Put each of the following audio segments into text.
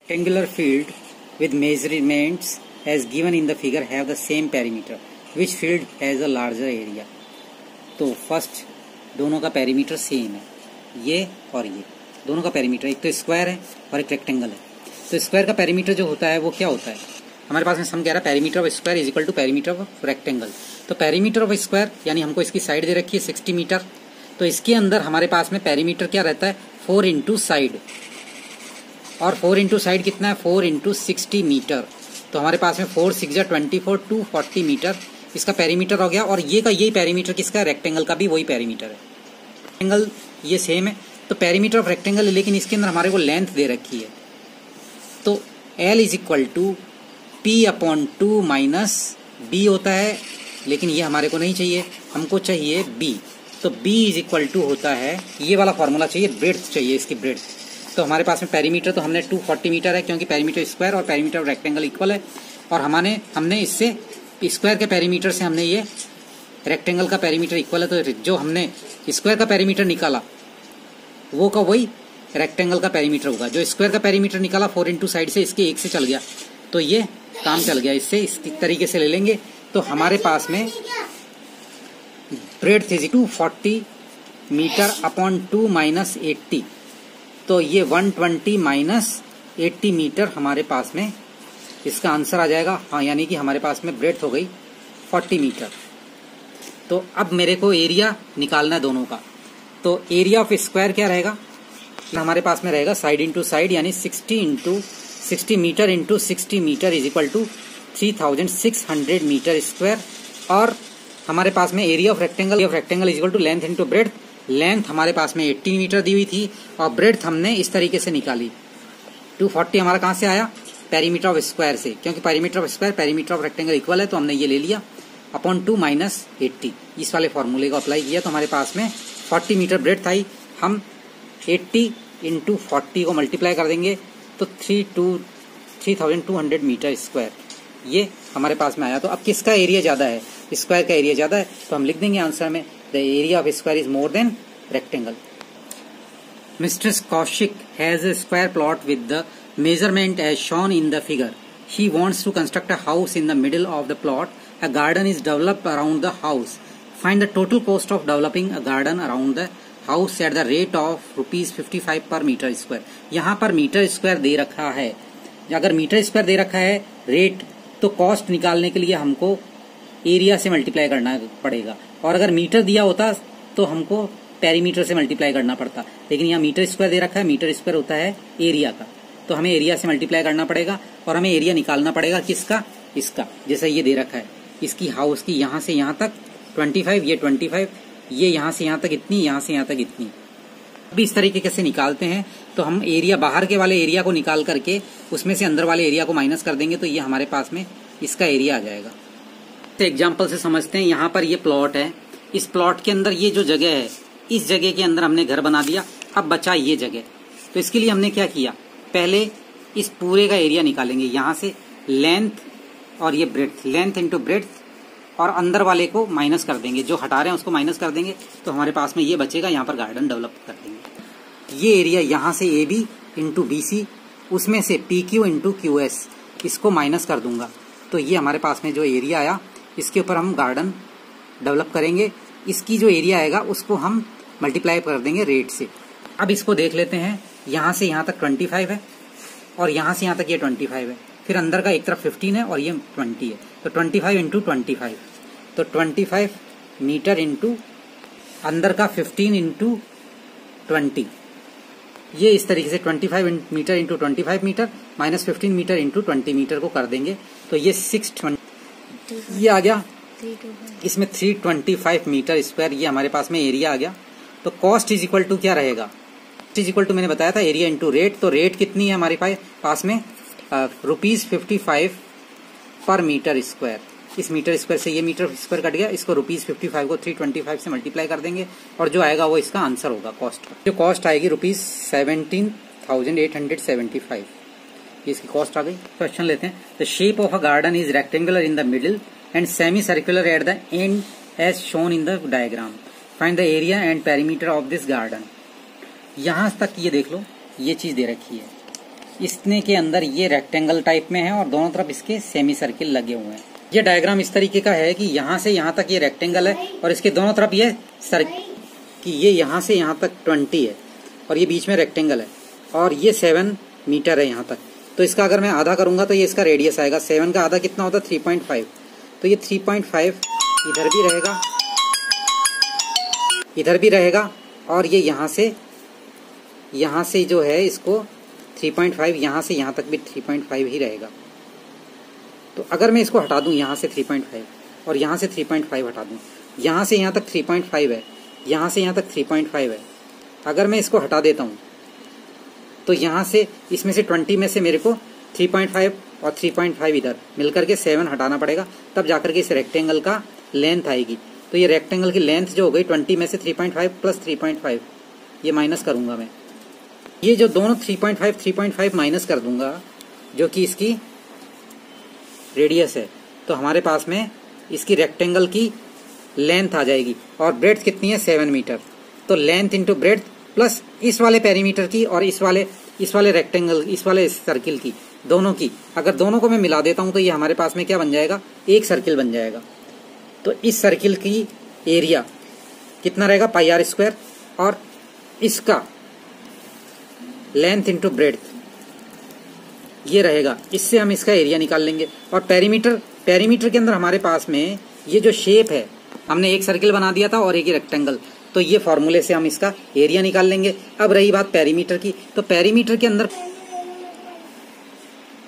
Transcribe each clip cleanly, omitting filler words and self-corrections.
Rectangular field with measurements as given in the figure have the same perimeter. Which field has a larger area? तो first दोनों का perimeter same है, ये और ये दोनों का पेरीमीटर, एक तो स्क्वायर है और एक रेक्टेंगल है। तो स्क्वायर का पेरीमीटर जो होता है वो क्या होता है, हमारे पास में सम कह रहा है perimeter of square is equal to perimeter of rectangle. तो पेरीमीटर ऑफ स्क्वायर यानी हमको इसकी साइड दे रखी है 60 मीटर, तो इसके अंदर हमारे पास में पेरीमीटर क्या रहता है 4 इंटू साइड, और 4 इंटू साइड कितना है 4 इंटू 60 मीटर। तो हमारे पास में 4 6 24 240 मीटर इसका पेरीमीटर हो गया। और ये का यही पेरीमीटर किसका है, रेक्टेंगल का भी वही पेरीमीटर है, रेक्टेंगल ये सेम है। तो पेरीमीटर ऑफ रेक्टेंगल है, लेकिन इसके अंदर हमारे को लेंथ दे रखी है, तो L is equal to P upon 2 minus B होता है, लेकिन ये हमारे को नहीं चाहिए, हमको चाहिए B। तो B इज इक्वल टू होता है, ये वाला फॉर्मूला चाहिए, ब्रेड्थ चाहिए इसकी ब्रेड्थ। तो हमारे पास में पेरीमीटर तो हमने 240 मीटर है, क्योंकि पेरीमीटर स्क्वायर और पेरीमीटर रेक्टेंगल इक्वल है। और हमने इससे स्क्वायर के पेरीमीटर से हमने ये रेक्टेंगल का पेरीमीटर इक्वल है, तो जो हमने स्क्वायर का पेरीमीटर निकाला वो का वही रेक्टेंगल का पेरीमीटर होगा। जो स्क्वायर का पेरीमीटर निकाला 4 इंटू साइड से इसके 1 से चल गया, तो ये काम चल गया, इससे इस तरीके से ले लेंगे। तो हमारे पास में breadth is 240 metre upon 2 minus 80, तो ये 120 माइनस 80 मीटर हमारे पास में इसका आंसर आ जाएगा। हाँ, यानी कि हमारे पास में ब्रेड्थ हो गई 40 मीटर। तो अब मेरे को एरिया निकालना है दोनों का। तो एरिया ऑफ स्क्वायर क्या रहेगा, हमारे पास में रहेगा साइड इंटू साइड, यानी 60 metre into 60 metre is equal to 3600 metre square. और हमारे पास में area of rectangle is equal to length into breadth. Length हमारे पास में 80 मीटर दी हुई थी और ब्रेड्थ हमने इस तरीके से निकाली। 240 हमारा कहाँ से आया, पेरीमीटर ऑफ स्क्वायर से, क्योंकि perimeter of square perimeter of rectangle equal है, तो हमने ये ले लिया अपॉन 2 माइनस 80, इस वाले फॉर्मूले को अप्लाई किया। तो हमारे पास में 40 मीटर ब्रेड्थ आई, हम 80 इंटू 40 को मल्टीप्लाई कर देंगे तो 3200 मीटर स्क्वायर ये हमारे पास में आया। तो अब किसका एरिया ज्यादा है, स्क्वायर का एरिया ज्यादा है, तो हम लिख देंगे आंसर में the area of square is more than rectangle. Mister Kaushik has a square plot with the measurement as shown in the figure. He wants to construct a house in the middle of the plot. A garden is developed around the house. Find the total cost of developing a garden around the house at the rate of ₹55 per meter square. यहाँ पर metre square दे रखा है, अगर metre square दे रखा है rate, तो cost निकालने के लिए हमको एरिया से मल्टीप्लाई करना पड़ेगा। और अगर मीटर दिया होता तो हमको पेरीमीटर से मल्टीप्लाई करना पड़ता, लेकिन यहाँ मीटर स्क्वायर दे रखा है, मीटर स्क्वायर होता है एरिया का, तो हमें एरिया से मल्टीप्लाई करना पड़ेगा और हमें एरिया निकालना पड़ेगा किसका, इसका। जैसे ये दे रखा है इसकी हाउस की यहाँ से यहाँ तक 25, ये 25, ये यहाँ से यहाँ तक इतनी, यहाँ से यहाँ तक इतनी। अभी इस तरीके से निकालते हैं, तो हम एरिया बाहर के वाले एरिया को निकाल करके उसमें से अंदर वाले एरिया को माइनस कर देंगे, तो ये हमारे पास में इसका एरिया आ जाएगा। एग्जाम्पल से समझते हैं। यहाँ पर ये प्लॉट है, इस प्लॉट के अंदर ये जो जगह है, इस जगह के अंदर हमने घर बना दिया। अब बचा ये जगह, तो इसके लिए हमने क्या किया, पहले इस पूरे का एरिया निकालेंगे, यहाँ से लेंथ और ये ब्रेड्थ, लेंथ इंटू ब्रेड्थ, और अंदर वाले को माइनस कर देंगे, जो हटा रहे हैं उसको माइनस कर देंगे, तो हमारे पास में ये बचेगा। यहाँ पर गार्डन डेवलप कर देंगे। ये एरिया यहाँ से AB इंटू BC, उसमें से PQ इंटू QS, इसको माइनस कर दूंगा, तो ये हमारे पास में जो एरिया आया, इसके ऊपर हम गार्डन डेवलप करेंगे। इसकी जो एरिया आएगा उसको हम मल्टीप्लाई कर देंगे रेट से। अब इसको देख लेते हैं, यहाँ से यहाँ तक 25 है और यहाँ से यहाँ तक ये 25 है, फिर अंदर का एक तरफ 15 है और ये 20 है, तो 25 इंटू 25, तो 25 मीटर इंटू अंदर का 15 इंटू 20, ये इस तरीके से 25 metre into 25 metre minus 15 metre into 20 metre को कर देंगे, तो ये 620 ये आ गया। इसमें 325 मीटर स्क्वायर ये हमारे पास में एरिया आ गया। तो कॉस्ट इज इक्वल टू क्या रहेगा, इज इक्वल टू मैंने बताया था एरिया इंटू रेट। तो रेट कितनी है हमारे पास में ₹55 पर मीटर स्क्वायर। इस मीटर स्क्वायर से ये मीटर स्क्वायर कट गया, इसको ₹55 को 325 से मल्टीप्लाई कर देंगे और जो आएगा वो इसका आंसर होगा कॉस्ट का। जो कॉस्ट आएगी ₹17,875, इसकी कॉस्ट आ गई। क्वेश्चन लेते हैं। The shape of a garden is rectangular in the middle and semicircular at the end as shown in the diagram. Find the area and perimeter of this garden. यहाँ तक ये देख लो, ये चीज दे रखी है, इसने के अंदर ये रेक्टेंगल टाइप में है और दोनों तरफ इसके सेमी सर्किल लगे हुए हैं। ये डायग्राम इस तरीके का है कि यहाँ से यहाँ तक ये रेक्टेंगल है और इसके दोनों तरफ ये कि ये यहाँ से यहाँ तक 20 है और ये बीच में रेक्टेंगल है और ये 7 मीटर है यहाँ तक। तो इसका अगर मैं आधा करूंगा तो ये इसका रेडियस आएगा। 7 का आधा कितना होता है 3.5। तो ये 3.5 इधर भी रहेगा और ये यहाँ से जो है इसको 3.5 यहाँ से यहाँ तक भी 3.5 ही रहेगा। तो अगर मैं इसको हटा दूं यहाँ से 3.5 और यहाँ से 3.5 हटा दूं, यहाँ से यहाँ तक 3.5 है, यहाँ से यहाँ तक 3.5 है। अगर मैं इसको हटा देता हूँ तो यहाँ से इसमें से 20 में से मेरे को 3.5 और 3.5 इधर मिलकर के 7 हटाना पड़ेगा, तब जाकर के इस रेक्टेंगल का लेंथ आएगी। तो ये रेक्टेंगल की लेंथ जो हो गई 20 में से 3.5 प्लस 3.5 ये माइनस करूंगा मैं। ये जो दोनों 3.5 माइनस कर दूंगा जो कि इसकी रेडियस है, तो हमारे पास में इसकी रेक्टेंगल की लेंथ आ जाएगी और ब्रेड्थ कितनी है 7 मीटर। तो लेंथ इंटू ब्रेड्थ प्लस इस वाले पेरीमीटर की और इस वाले रेक्टेंगल इस वाले सर्किल की, दोनों की अगर दोनों को मैं मिला देता हूं तो ये हमारे पास में क्या बन जाएगा, एक सर्किल बन जाएगा। तो इस सर्किल की एरिया कितना रहेगा πr² और इसका लेंथ इंटू ब्रेड्थ ये रहेगा। इससे हम इसका एरिया निकाल लेंगे। और पेरीमीटर के अंदर हमारे पास में ये जो शेप है, हमने एक सर्किल बना दिया था और एक ही रेक्टेंगल, तो ये फॉर्मूले से हम इसका एरिया निकाल लेंगे। अब रही बात पेरीमीटर की, तो पेरीमीटर के अंदर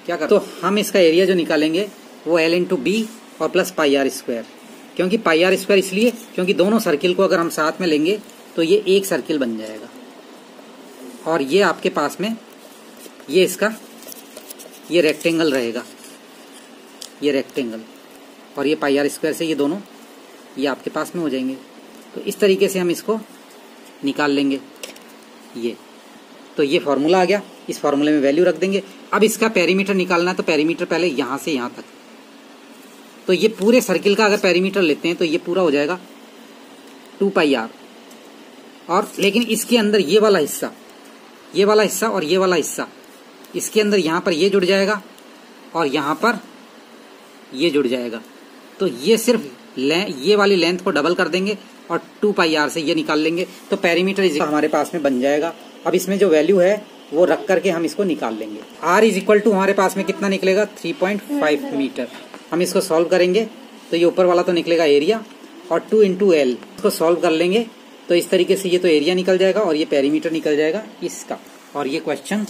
क्या कर, तो हम इसका एरिया जो निकालेंगे वो L इंटू बी और प्लस πr²। क्योंकि πr² इसलिए क्योंकि दोनों सर्किल को अगर हम साथ में लेंगे तो ये एक सर्किल बन जाएगा। और ये आपके पास में ये इसका ये रेक्टेंगल रहेगा, ये रेक्टेंगल और ये πr² से ये दोनों ये आपके पास में हो जाएंगे। तो इस तरीके से हम इसको निकाल लेंगे। ये तो ये फॉर्मूला आ गया, इस फॉर्मूले में वैल्यू रख देंगे। अब इसका पेरीमीटर निकालना है तो पेरीमीटर पहले यहाँ से यहाँ तक, तो ये पूरे सर्किल का अगर पेरीमीटर लेते हैं तो ये पूरा हो जाएगा 2πr। और लेकिन इसके अंदर ये वाला हिस्सा और ये वाला हिस्सा, इसके अंदर यहाँ पर ये जुड़ जाएगा और यहाँ पर ये जुड़ जाएगा। तो ये सिर्फ ये वाली लेंथ को डबल कर देंगे और 2πr से ये निकाल लेंगे, तो पेरीमीटर हमारे पास में बन जाएगा। अब इसमें जो वैल्यू है वो रख करके हम इसको निकाल लेंगे। r इज टू हमारे पास में कितना निकलेगा 3.5 मीटर। हम इसको सॉल्व करेंगे तो ये ऊपर वाला तो निकलेगा एरिया और 2 इंटू एल, इसको सॉल्व कर लेंगे तो इस तरीके से ये तो एरिया निकल जाएगा और ये पेरीमीटर निकल जाएगा इसका, और ये क्वेश्चन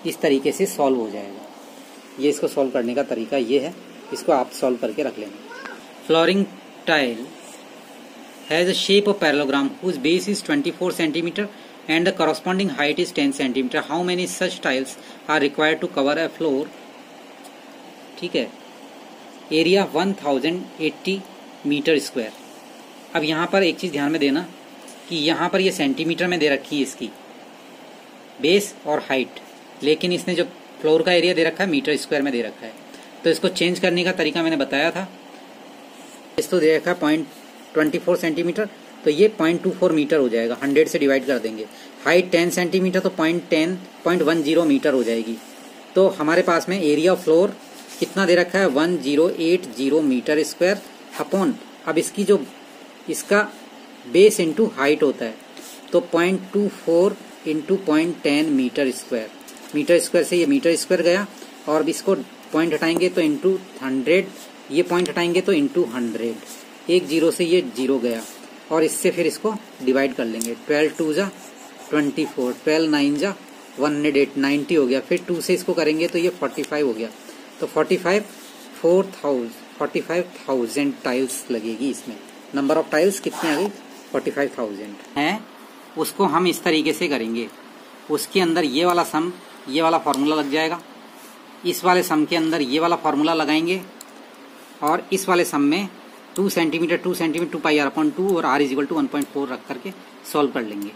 इस तरीके से सॉल्व हो जाएगा। ये इसको सॉल्व करने का तरीका ये है, इसको आप सॉल्व करके रख लेंगे। Flooring tile has a shape of parallelogram whose base is 24 cm and the corresponding height is 10 cm. How many such tiles are required to cover a floor? ठीक है, एरिया 1080 मीटर स्क्वायर। अब यहाँ पर एक चीज ध्यान में देना कि यहाँ पर ये सेंटीमीटर में दे रखी है इसकी बेस और हाइट, लेकिन इसने जो फ्लोर का एरिया दे रखा है मीटर स्क्वायर में दे रखा है। तो इसको चेंज करने का तरीका मैंने बताया था। इसको दे रखा है 0.24 सेंटीमीटर, तो ये 0.24 मीटर हो जाएगा, 100 से डिवाइड कर देंगे। हाइट 10 सेंटीमीटर तो 0.10 मीटर हो जाएगी। तो हमारे पास में एरिया ऑफ फ्लोर कितना दे रखा है 1080 मीटर स्क्वायर अपॉन, अब इसकी जो इसका बेस इंटू हाइट होता है तो 0.24 into 0.10 metre square. Metre square से ये मीटर स्क्वायर गया और अब इसको पॉइंट हटाएंगे तो इंटू 100, ये पॉइंट हटाएंगे तो इंटू 100, एक जीरो से ये जीरो गया और इससे फिर इसको डिवाइड कर लेंगे। 12 2 जा 24, 12 9 जा 108, 90 हो गया। फिर 2 से इसको करेंगे तो ये 45 हो गया। तो 45,000 टाइल्स लगेगी इसमें। नंबर ऑफ टाइल्स कितनी आ गई 45,000 है। उसको हम इस तरीके से करेंगे, उसके अंदर ये वाला सम, ये वाला फॉर्मूला लग जाएगा, इस वाले सम के अंदर ये वाला फॉर्मूला लगाएंगे और इस वाले सम में 2 सेंटीमीटर 2πr/2 और r = 1.4 रख करके सॉल्व कर लेंगे।